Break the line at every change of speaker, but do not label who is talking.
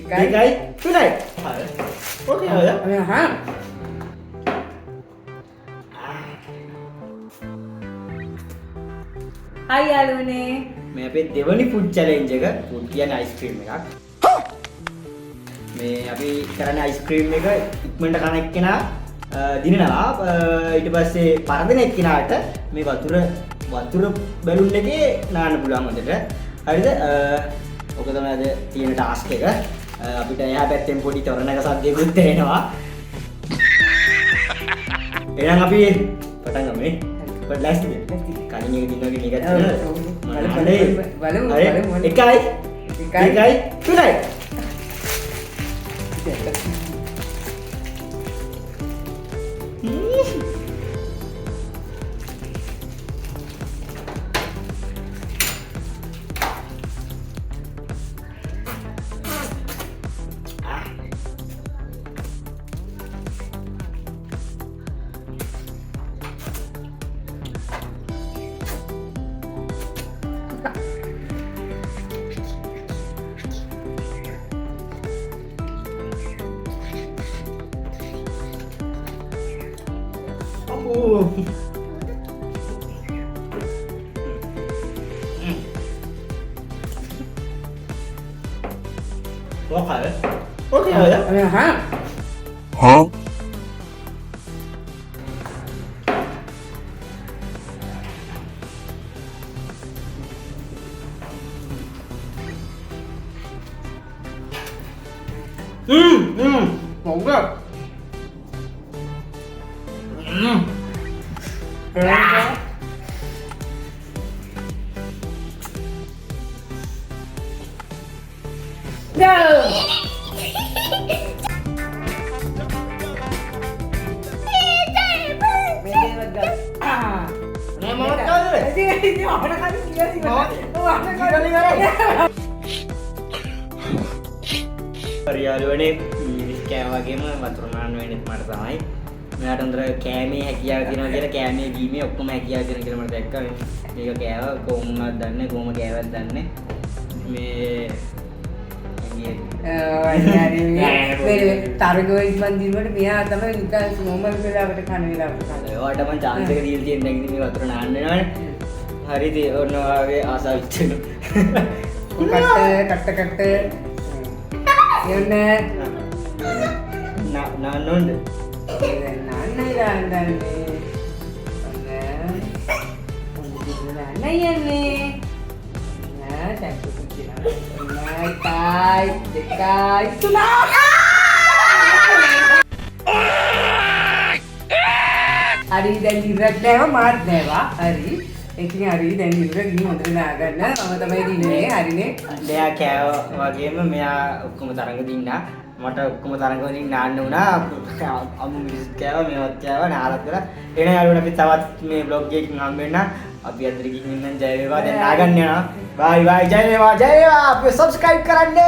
දෙකයි තුනයි. හරි. ඕකේ නේද?
හා හයි යාළුවනේ.
මේ අපේ දෙවනි ෆුඩ් චැලෙන්ජ් එක ෆුඩ් කියන්නේ අයිස්ක්‍රීම් එකක්. මේ අපි කරන්නේ අයිස්ක්‍රීම් එක ඉක්මනට කන එක්කෙනා දිනනවා. ඊට පස්සේ පරදින එක්කෙනාට මේ වතුර බැලුන් එකේ නාන්න පුළුවන් හොඳට. හරිද? ඔක තමයි අද තියෙන ටාස්ක් එක. අපිට එහා පැත්තෙන් පොඩි තොරණක සද්දයකුත් එනවා. එහෙනම් අපි පටන් ගමු. පොඩ්ඩක් ලෑස්තිද? කලින් එක දිනනවා කියන එකත්
බලමු.
එකයි දෙකයි තුනයි. Oke ya.
Huh?
Mau nggak? යාළුවනේ මිනිස් කෑම වගේම වතුර නාන්න වෙන්නේ මට තමයි. මෙයාට අnder කෑමේ හැකියාව තියෙනවා කියලා කෑමේ ගීමේ ඔක්කොම හැකියාව තියෙනවා කියලා මට දැක්කා. මේක කෑවා කොහොමවත් දන්නේ කොහොම කෑවත් දන්නේ මේ
තරගෝ ඉක්මන් දිනුවට මෙයා තමයි නිකන් නෝමල් වෙලාවට කන වෙලාවට කන.
ඔයාට මම chance එක දීලා තියෙන නැගිටින් මේ වතුර නාන්න වෙනවනේ. හරිද? ඔන්න ඔයාගේ ආසාව ඉච්චෙන.
කට්ට යන්න
නාන්නොන්ද?
නාන්නයි නාන්නන්නේ. නාන්නයන්නේ. චක්කු පුච්චිනා. එකයි දෙකයි තුනයි. හරි දැන් ඉරක් නෑව මාත් නෑවා. හරි. ඉතින් හරි දැන් ඉර ගිහින් හොඳට නාගන්න. මම තමයි දින්නේ. හරිනේ.
මෙයා කෑවා වගේම මෙයා ඔක්කොම තරඟ දින්නා. මට ඔක්කොම තරඟ වලින් නාන්න වුණා. අම්මු මිස් කෑවා මේවත් කෑවා නාලත් කරා. එන යාළුවනේ අපි තවත් මේ vlog එකකින් හම්බෙන්න. අපි අතර ගිහින් ඉන්න ජය වේවා. දැන් නාගන්න යනවා. බයි බයි ජය වේවා ජය වේවා. අපි subscribe කරන්න.